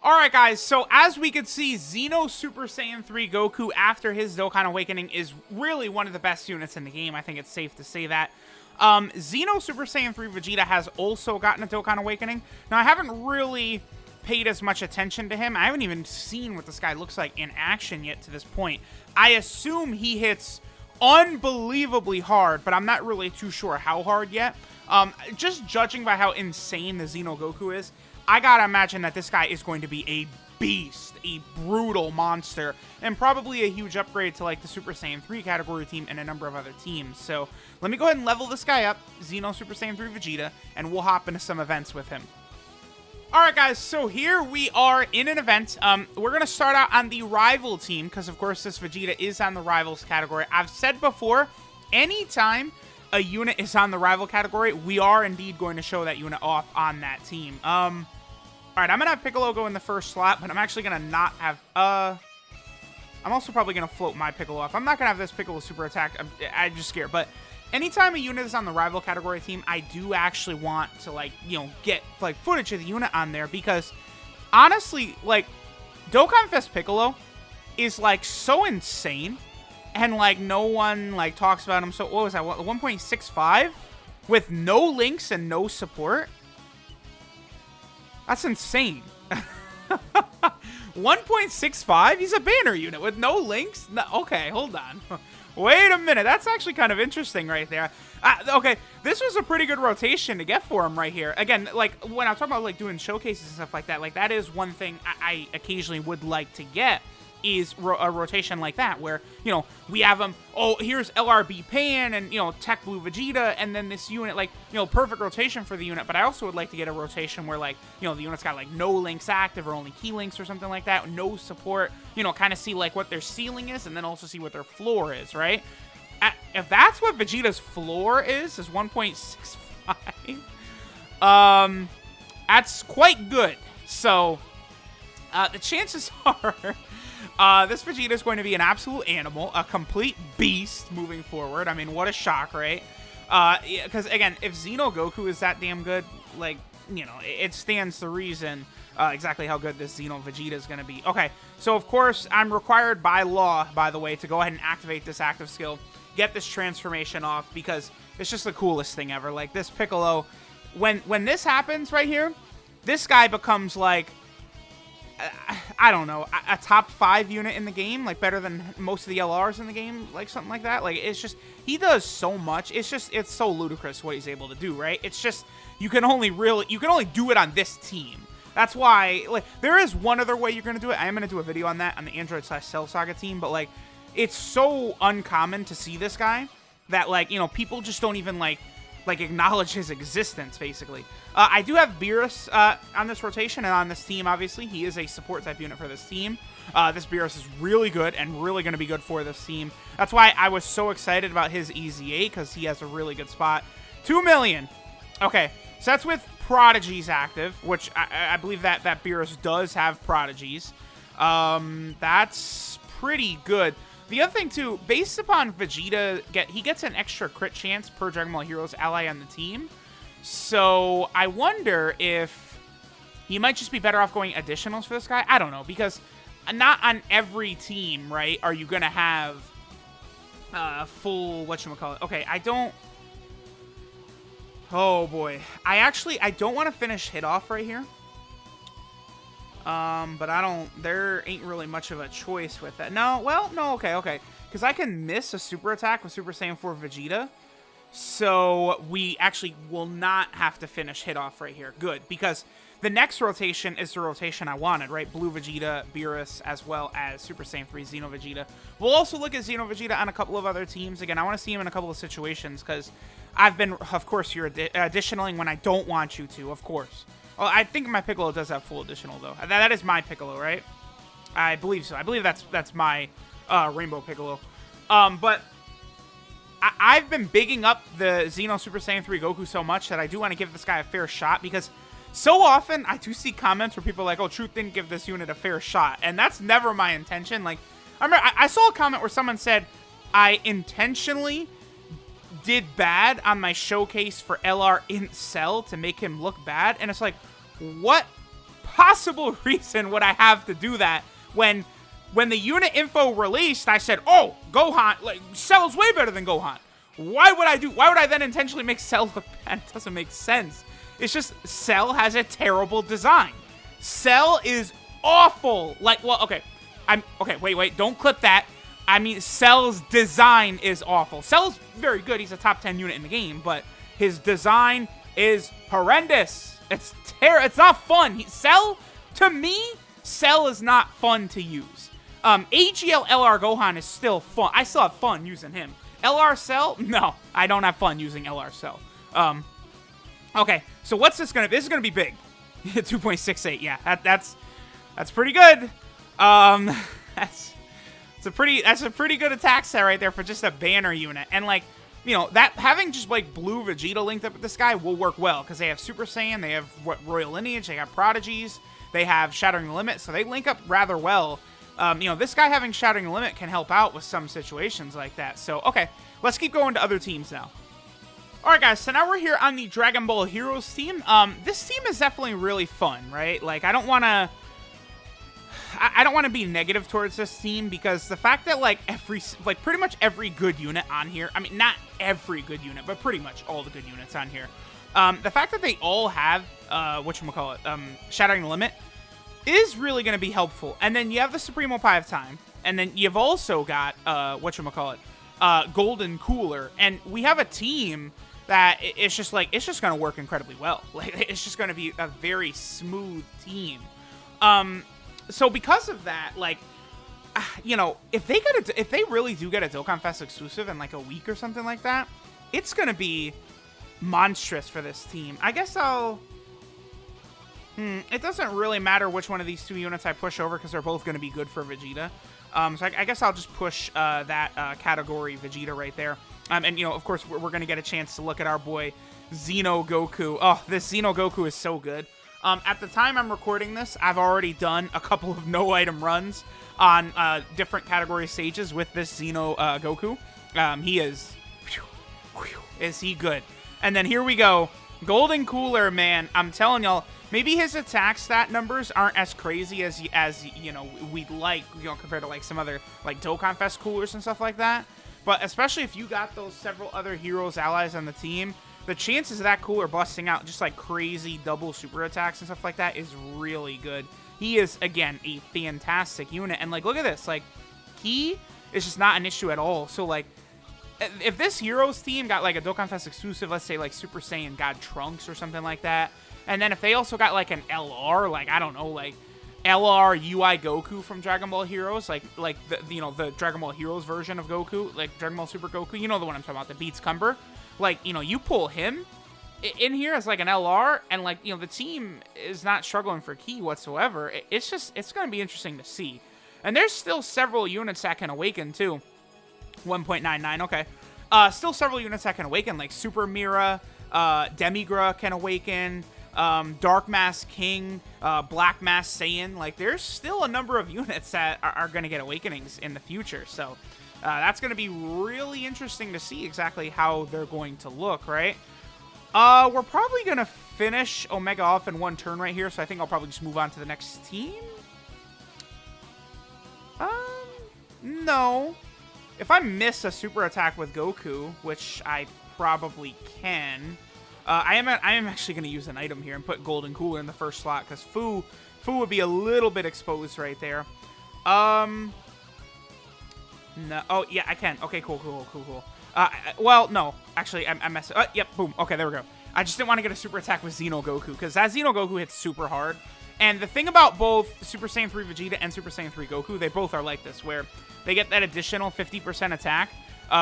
Alright guys, so as we can see, XENO Super Saiyan 3 Goku after his Dokkan Awakening is really one of the best units in the game. I think it's safe to say that. XENO Super Saiyan 3 Vegeta has also gotten a Dokkan Awakening. Now, I haven't really paid as much attention to him. I haven't even seen what this guy looks like in action yet to this point. I assume he hits unbelievably hard, but I'm not really too sure how hard yet. Just judging by how insane the XENO Goku is, I gotta imagine that this guy is going to be a beast, a brutal monster, and probably a huge upgrade to like the Super Saiyan 3 category team and a number of other teams. So let me go ahead and level this guy up, XENO Super Saiyan 3 Vegeta, and we'll hop into some events with him. Alright guys, so here we are in an event. We're going to start out on the rival team, because of course this Vegeta is on the rivals category. I've said before, anytime a unit is on the rival category, we are indeed going to show that unit off on that team. Alright, I'm going to have Piccolo go in the first slot, but I'm actually going to not have, I'm also probably going to float my Piccolo off. I'm not going to have this Piccolo super attack. I'm just scared, but anytime a unit is on the rival category team, I do actually want to, like, you know, get, like, footage of the unit on there, because, honestly, like, Dokkan Fest Piccolo is, like, so insane, and, like, no one, like, talks about him. So, what was that, 1.65? With no links and no support? That's insane. 1.65? He's a banner unit with no links? No, okay, hold on. Wait a minute. That's actually kind of interesting right there. Okay, this was a pretty good rotation to get for him right here. Again, like, when I'm talking about, like, doing showcases and stuff like that, like, that is one thing I occasionally would like to get, is a rotation like that, where, you know, we have him, oh, here's LRB Pan and, you know, Tech Blue Vegeta, and then this unit, like, you know, perfect rotation for the unit. But I also would like to get a rotation where, like, you know, the unit's got, like, no links active or only key links or something like that, no support, you know, kind of see, like, what their ceiling is, and then also see what their floor is, right? If that's what Vegeta's floor is 1.65, that's quite good. So, the chances are, this Vegeta is going to be an absolute animal, a complete beast moving forward. I mean, what a shock, right? Because, again, if XENO Goku is that damn good, like, you know, it stands to reason exactly how good this XENO Vegeta is going to be. Okay, so, of course, I'm required by law, by the way, to go ahead and activate this active skill, get this transformation off, because it's just the coolest thing ever. Like, this Piccolo, when this happens right here, this guy becomes, like, I don't know, a top 5 unit in the game, like better than most of the LRs in the game, like something like that. Like, it's just, he does so much. It's so ludicrous what he's able to do, right? It's just, you can only do it on this team. That's why, like, there is one other way you're going to do it. I am going to do a video on that on the Android/Cell Saga team, but, like, it's so uncommon to see this guy that, like, you know, people just don't even, like acknowledge his existence, basically. I do have Beerus on this rotation, and on this team, obviously. He is a support-type unit for this team. This Beerus is really good, and really going to be good for this team. That's why I was so excited about his EZA, because he has a really good spot. 2 million. Okay, so that's with Prodigies active, which I believe that Beerus does have Prodigies. That's pretty good. The other thing, too, based upon Vegeta, he gets an extra crit chance per Dragon Ball Heroes ally on the team. So I wonder if he might just be better off going additionals for this guy. I don't know, because not on every team, right, are you going to have full, whatchamacallit. Okay, I don't... Oh, boy. I don't want to finish hit off right here. But there ain't really much of a choice with that. No, well, no, okay. Because I can miss a super attack with Super Saiyan 4 Vegeta. So we actually will not have to finish hit off right here. Good, because the next rotation is the rotation I wanted, right? Blue Vegeta, Beerus, as well as Super Saiyan 3 Xeno Vegeta. We'll also look at Xeno Vegeta on a couple of other teams. Again, I want to see him in a couple of situations, because I've been, of course, you're additionaling when I don't want you to, of course. Well, I think my Piccolo does have full additional, though. That is my Piccolo, right? I believe so. I believe that's my Rainbow Piccolo. But I've been bigging up the XENO Super Saiyan 3 Goku so much that I do want to give this guy a fair shot, because so often I do see comments where people are like, oh, Truth didn't give this unit a fair shot. And that's never my intention. Like, I remember I saw a comment where someone said, I intentionally did bad on my showcase for LR in Cell to make him look bad. And it's like, what possible reason would I have to do that when the unit info released, I said, oh, Gohan, like, Cell's way better than Gohan. Why would I then intentionally make Cell look bad? It doesn't make sense. It's just Cell has a terrible design. Cell is awful. Like, well, okay. Wait, don't clip that. I mean, Cell's design is awful. Cell's very good. He's a top 10 unit in the game, but his design is horrendous. It's not fun. Cell, to me, Cell is not fun to use. AGL LR Gohan is still fun. I still have fun using him. LR Cell? No, I don't have fun using LR Cell. Okay, so what's this gonna be? This is gonna be big. 2.68, yeah, that's pretty good. That's a pretty good attack set right there for just a banner unit. And like, you know, that having just like blue Vegeta linked up with this guy will work well because they have Super Saiyan, they have Royal Lineage, they got Prodigies, they have Shattering the Limit, so they link up rather well. You know, this guy having Shattering the Limit can help out with some situations like that. So, okay, let's keep going to other teams now. Alright guys, so now we're here on the Dragon Ball Heroes team. This team is definitely really fun, right? Like, I don't want to be negative towards this team because the fact that, like, pretty much every good unit on here, I mean, not every good unit, but pretty much all the good units on here, the fact that they all have, Shattering the Limit is really going to be helpful. And then you have the Supremo Pie of Time, and then you've also got, Golden Cooler, and we have a team that it's just going to work incredibly well. Like, it's just going to be a very smooth team. So because of that, like, you know, if they really do get a Dokkan Fest exclusive in like a week or something like that, it's going to be monstrous for this team. I guess it doesn't really matter which one of these two units I push over because they're both going to be good for Vegeta. So I guess I'll just push that category Vegeta right there. And, you know, of course, we're going to get a chance to look at our boy XENO Goku. Oh, this XENO Goku is so good. At the time I'm recording this, I've already done a couple of no-item runs on different category stages with this XENO Goku. He is... Is he good? And then here we go. Golden Cooler, man. I'm telling y'all, maybe his attack stat numbers aren't as crazy as you know, we'd like, you know, compared to like some other like Dokkan Fest coolers and stuff like that. But especially if you got those several other heroes allies on the team, the chances of that cooler busting out just like crazy double super attacks and stuff like that is really good. He is, again, a fantastic unit. And like, look at this, like, he is just not an issue at all. So like, if this heroes team got like a Dokkan Fest exclusive, let's say like Super Saiyan God Trunks or something like that, and then if they also got like an LR, like, I don't know, like LR UI Goku from Dragon Ball Heroes, like the, you know, the Dragon Ball Heroes version of Goku, like Dragon Ball Super Goku, you know the one I'm talking about, that beats Cumber. Like, you know, you pull him in here as like an LR, and like, you know, the team is not struggling for key whatsoever. It's going to be interesting to see. And there's still several units that can awaken too. 1.99, okay. Still several units that can awaken, like Super Mira, Demigra can awaken, Dark Mask King, Black Mask Saiyan. Like, there's still a number of units that are going to get awakenings in the future. So that's going to be really interesting to see exactly how they're going to look, right? We're probably going to finish Omega off in one turn right here, so I think I'll probably just move on to the next team. No. If I miss a super attack with Goku, which I probably can, I am actually going to use an item here and put Golden Cooler in the first slot, because Fu would be a little bit exposed right there. No. Oh, yeah, I can. Okay, cool. Well, no. Actually, I'm messing. Yep, boom. Okay, there we go. I just didn't want to get a super attack with XENO Goku, because that XENO Goku hits super hard. And the thing about both Super Saiyan 3 Vegeta and Super Saiyan 3 Goku, they both are like this, where they get that additional 50% attack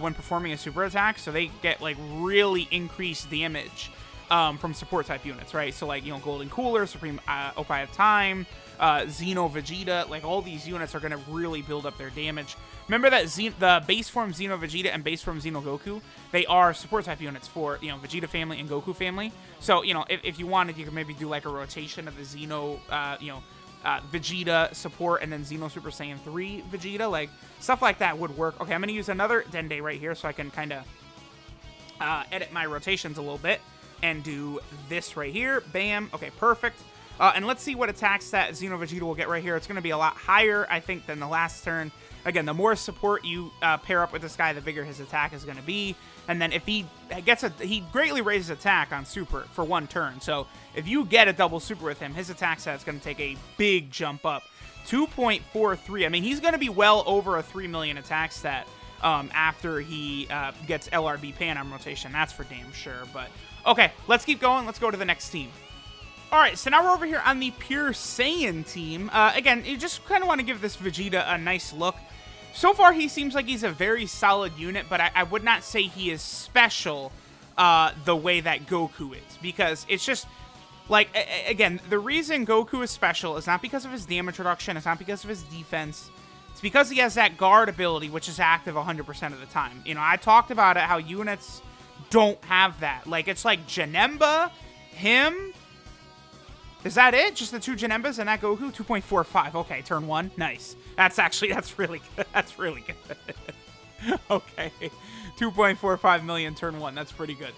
when performing a super attack, so they get, like, really increased damage from support type units, right? So, like, you know, Golden Cooler, Supreme Opie of Time, XENO Vegeta, like, all these units are going to really build up their damage. Remember that the base form XENO Vegeta and base form XENO Goku, they are support type units for, you know, Vegeta Family and Goku Family. So, you know, if you wanted, you could maybe do like a rotation of the XENO, Vegeta support and then XENO Super Saiyan 3 Vegeta, like, stuff like that would work. Okay, I'm going to use another Dende right here so I can kind of edit my rotations a little bit and do this right here. Bam. Okay, perfect. And let's see what attack stat Xeno Vegeta will get right here. It's going to be a lot higher, I think, than the last turn. Again, the more support you pair up with this guy, the bigger his attack is going to be. And then if he greatly raises attack on super for one turn. So if you get a double super with him, his attack stat is going to take a big jump up. 2.43. I mean, he's going to be well over a 3 million attack stat after he gets LRB Pan on rotation. That's for damn sure. But okay, let's keep going. Let's go to the next team. All right, so now we're over here on the Pure Saiyan team. Again, you just kind of want to give this Vegeta a nice look. So far, he seems like he's a very solid unit, but I would not say he is special the way that Goku is. Because it's just, like, again, the reason Goku is special is not because of his damage reduction. It's not because of his defense. It's because he has that guard ability, which is active 100% of the time. You know, I talked about it, how units don't have that. Like, it's like Janemba, him... Is that it? Just the 2 Janembas and that Goku? 2.45. Okay, turn 1. Nice. That's really good. That's really good. Okay. 2.45 million turn 1. That's pretty good.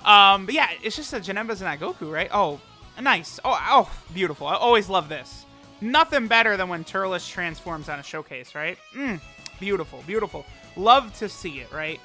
But yeah, it's just the Janembas and that Goku, right? Oh, nice. Oh, beautiful. I always love this. Nothing better than when Turles transforms on a showcase, right? Beautiful, beautiful. Love to see it, right?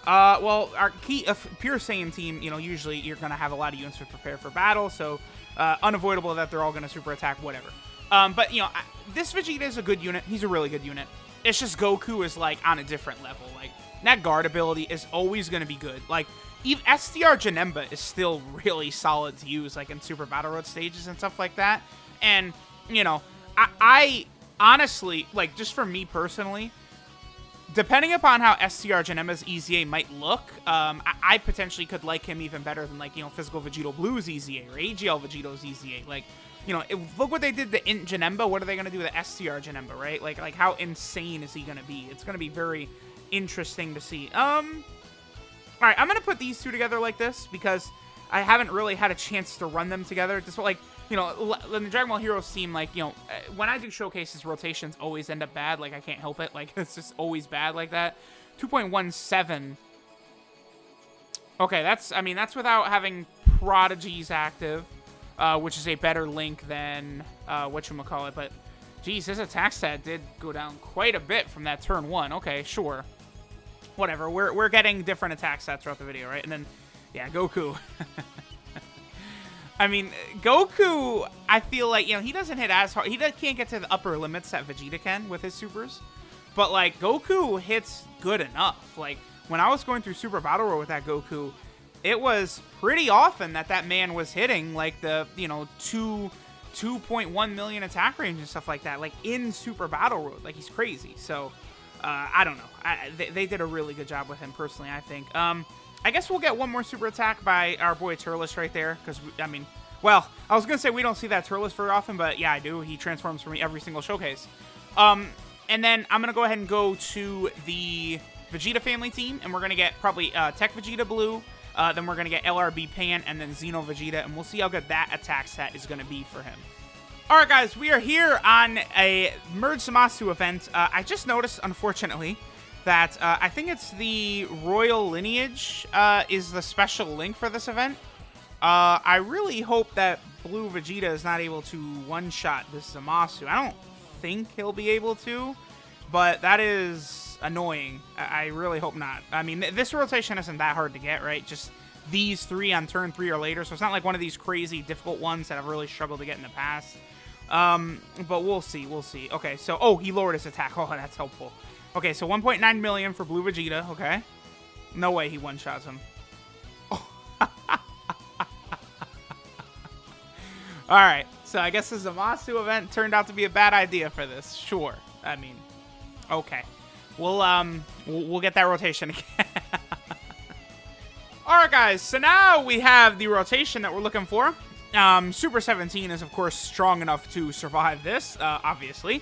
Well, our Pure Saiyan team, you know, usually you're going to have a lot of units to prepare for battle, so unavoidable that they're all going to super attack, whatever. But, you know, this Vegeta is a good unit. He's a really good unit. It's just Goku is, like, on a different level. Like, that guard ability is always going to be good. Like, even STR Janemba is still really solid to use, like, in Super Battle Road stages and stuff like that. And, you know, I honestly, like, just for me personally, depending upon how STR Janemba's EZA might look, I potentially could like him even better than, like, you know, Physical Vegeta Blue's EZA or AGL Vegeto's EZA. Like, you know, look what they did to Int Janemba. What are they going to do with the STR Janemba, right? Like how insane is he going to be? It's going to be very interesting to see. All right, I'm going to put these two together like this because I haven't really had a chance to run them together. Just like, you know, in the Dragon Ball Heroes team, like, you know, when I do showcases, rotations always end up bad. Like, I can't help it. Like, it's just always bad like that. 2.17. Okay, that's without having Prodigies active, which is a better link than whatchamacallit. But, geez, his attack stat did go down quite a bit from that turn 1. Okay, sure. Whatever. We're getting different attack stats throughout the video, right? And then, yeah, Goku. I mean, Goku, I feel like, you know, he doesn't hit as hard. He can't get to the upper limits that Vegeta can with his supers. But, like, Goku hits good enough. Like, when I was going through Super Battle Road with that Goku, it was pretty often that man was hitting, like, the, you know, 2.1 million attack range and stuff like that. Like, in Super Battle Road. Like, he's crazy. So, I don't know. They did a really good job with him, personally, I think. I guess we'll get one more super attack by our boy Turles right there. Because, I mean, well, I was going to say we don't see that Turles very often. But, yeah, I do. He transforms for me every single showcase. And then I'm going to go ahead and go to the Vegeta Family team. And we're going to get probably Tech Vegeta Blue. Then we're going to get LRB Pan. And then Xeno Vegeta. And we'll see how good that attack stat is going to be for him. Alright, guys. We are here on a Merge Zamasu event. I just noticed, unfortunately, that I think it's the Royal Lineage is the special link for this event. I really hope that Blue Vegeta is not able to one-shot this Zamasu. I don't think he'll be able to, but that is annoying. I really hope not. I mean, this rotation isn't that hard to get, right? Just these 3 on turn 3 or later, so it's not like one of these crazy difficult ones that I've really struggled to get in the past. But we'll see, Okay, so, oh, he lowered his attack. Oh, that's helpful. Okay, so 1.9 million for Blue Vegeta, okay. No way he one-shots him. Oh. Alright, so I guess the Zamasu event turned out to be a bad idea for this. Sure. I mean, okay. We'll get that rotation again. Alright, guys, so now we have the rotation that we're looking for. Super 17 is, of course, strong enough to survive this, obviously.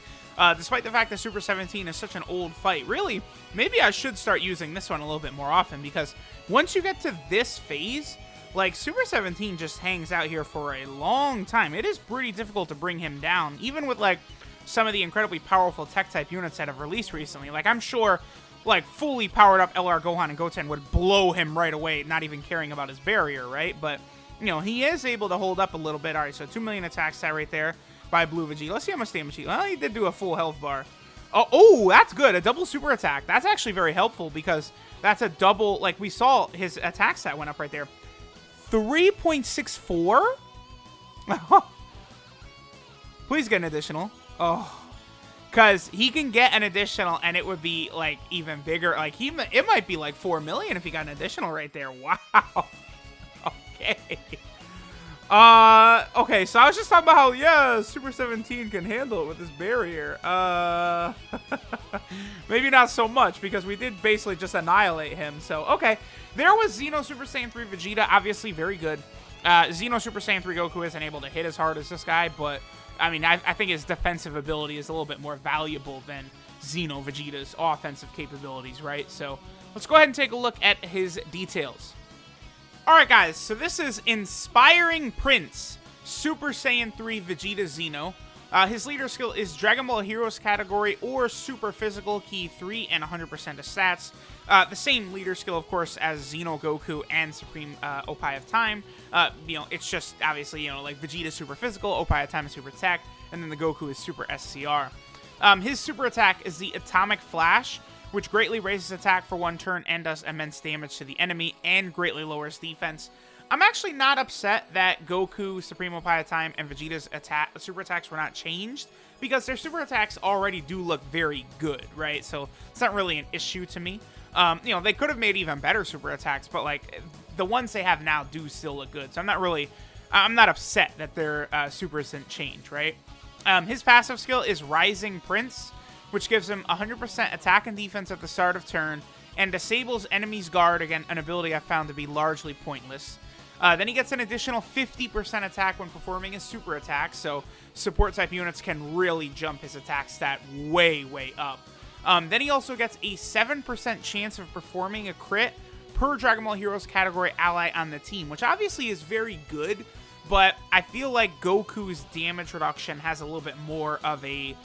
Despite the fact that Super 17 is such an old fight. Really, maybe I should start using this one a little bit more often, because once you get to this phase, like, Super 17 just hangs out here for a long time. It is pretty difficult to bring him down, even with, like, some of the incredibly powerful tech-type units that have released recently. Like, I'm sure, like, fully powered up LR Gohan and Goten would blow him right away, not even caring about his barrier, right? But you know, he is able to hold up a little bit. All right, so 2 million attack stat right there by Blue Vegeta. Let's see how much damage he... Well, he did do a full health bar. Oh, that's good. A double super attack. That's actually very helpful because that's a double... Like, we saw his attack stat went up right there. 3.64? Please get an additional. Oh. Because he can get an additional, and it would be, like, even bigger. Like, it might be, like, 4 million if he got an additional right there. Wow. Okay. Okay, so I was just talking about how, yeah, Super 17 can handle it with this barrier. Maybe not so much, because we did basically just annihilate him. So, okay. There was XENO Super Saiyan 3 Vegeta, obviously very good. XENO Super Saiyan 3 Goku isn't able to hit as hard as this guy, but, I mean, I think his defensive ability is a little bit more valuable than XENO Vegeta's offensive capabilities, right? So, let's go ahead and take a look at his details. Alright guys, so this is Inspiring Prince, Super Saiyan 3 Vegeta XENO. His leader skill is Dragon Ball Heroes category or Super Physical Key 3 and 100% of stats. The same leader skill, of course, as Xeno Goku and Supreme Oppai of Time. You know, it's just obviously, you know, like Vegeta Super Physical, Oppai of Time is Super Attack, and then the Goku is Super SCR. His super attack is the Atomic Flash, which greatly raises attack for 1 turn and does immense damage to the enemy and greatly lowers defense. I'm actually not upset that Goku, Supreme Oppai of Time, and Vegeta's super attacks were not changed, because their super attacks already do look very good, right? So it's not really an issue to me. You know, they could have made even better super attacks, but like the ones they have now do still look good. So I'm not upset that their supers didn't change, right? His passive skill is Rising Prince, which gives him 100% attack and defense at the start of turn, and disables enemy's guard, again, an ability I found to be largely pointless. Then he gets an additional 50% attack when performing his super attack, so support-type units can really jump his attack stat way, way up. Then he also gets a 7% chance of performing a crit per Dragon Ball Heroes category ally on the team, which obviously is very good, but I feel like Goku's damage reduction has a little bit more of a...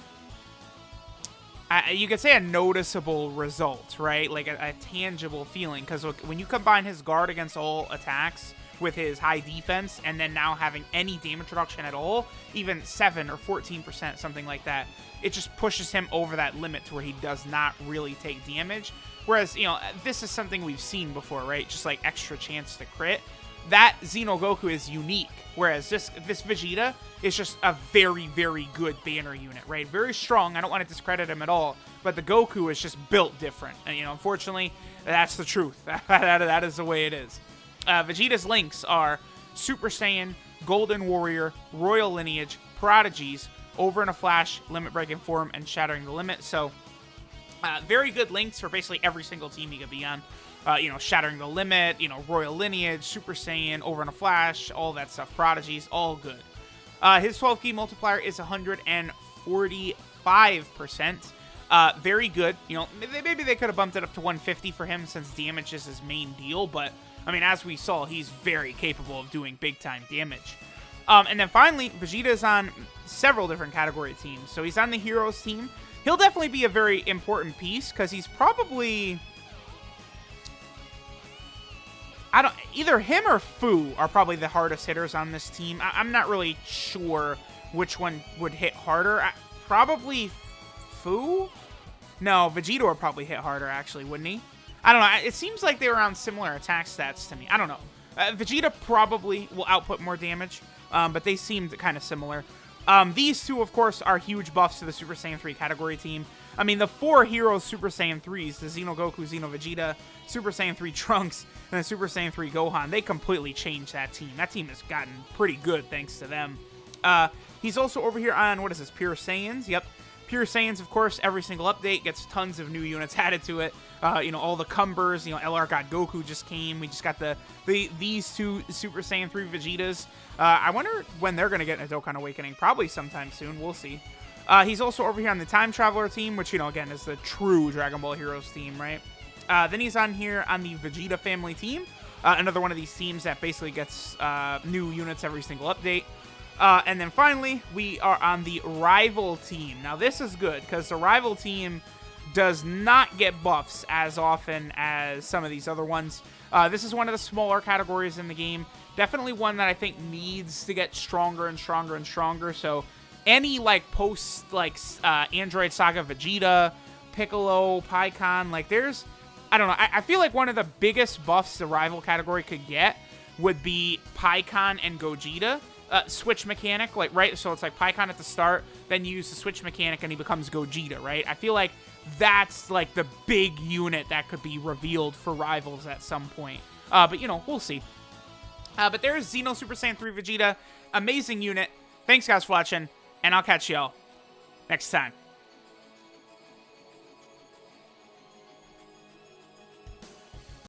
you could say a noticeable result, right? Like a tangible feeling. Because when you combine his guard against all attacks with his high defense, and then now having any damage reduction at all, even 7 or 14%, something like that, it just pushes him over that limit to where he does not really take damage. Whereas, you know, this is something we've seen before, right? Just like extra chance to crit. That Xeno Goku is unique, whereas this Vegeta is just a very, very good banner unit, right? Very strong. I don't want to discredit him at all, but the Goku is just built different. And, you know, unfortunately, that's the truth. That is the way it is. Vegeta's links are Super Saiyan, Golden Warrior, Royal Lineage, Prodigies, Over in a Flash, Limit Breaking Form, and Shattering the Limit. So, very good links for basically every single team you could be on. You know, Shattering the Limit, you know, Royal Lineage, Super Saiyan, Over in a Flash, all that stuff. Prodigies, all good. His 12 key multiplier is 145%. Very good. You know, maybe they could have bumped it up to 150 for him since damage is his main deal, but, I mean, as we saw, he's very capable of doing big-time damage. And then finally, Vegeta is on several different category teams. So he's on the Heroes team. He'll definitely be a very important piece, because he's probably... either him or Fu are probably the hardest hitters on this team. I'm not really sure which one would hit harder. Probably Fu? No, Vegeta would probably hit harder, actually, wouldn't he? I don't know. It seems like they were on similar attack stats to me. I don't know. Vegeta probably will output more damage, but they seemed kind of similar. These two, of course, are huge buffs to the Super Saiyan 3 category team. I mean, the 4 Heroes Super Saiyan 3s, the Xeno Goku, Xeno Vegeta, Super Saiyan 3 Trunks, and the Super Saiyan 3 Gohan, they completely changed that team. That team has gotten pretty good thanks to them. He's also over here on, what is this, Pure Saiyans? Yep. Pure Saiyans, of course, every single update gets tons of new units added to it. You know, all the Cumbers, you know, LR God Goku just came. We just got these two Super Saiyan 3 Vegetas. I wonder when they're going to get a Dokkan Awakening. Probably sometime soon. We'll see. He's also over here on the Time Traveler team, which, you know, again, is the true Dragon Ball Heroes team, right? Then he's on here on the Vegeta Family team. Another one of these teams that basically gets new units every single update. And then finally, we are on the Rival team. Now, this is good, because the Rival team does not get buffs as often as some of these other ones. This is one of the smaller categories in the game. Definitely one that I think needs to get stronger and stronger and stronger. So any like post like Android Saga Vegeta, Piccolo, Pikkon, like there's, I don't know, I feel like one of the biggest buffs the rival category could get would be Pikkon and Gogeta. Switch mechanic, like, right? So it's like Pikkon at the start, then you use the switch mechanic and he becomes Gogeta, right? I feel like that's like the big unit that could be revealed for rivals at some point. But, you know, we'll see. But there's XENO Super Saiyan 3 Vegeta. Amazing unit. Thanks, guys, for watching, and I'll catch y'all next time.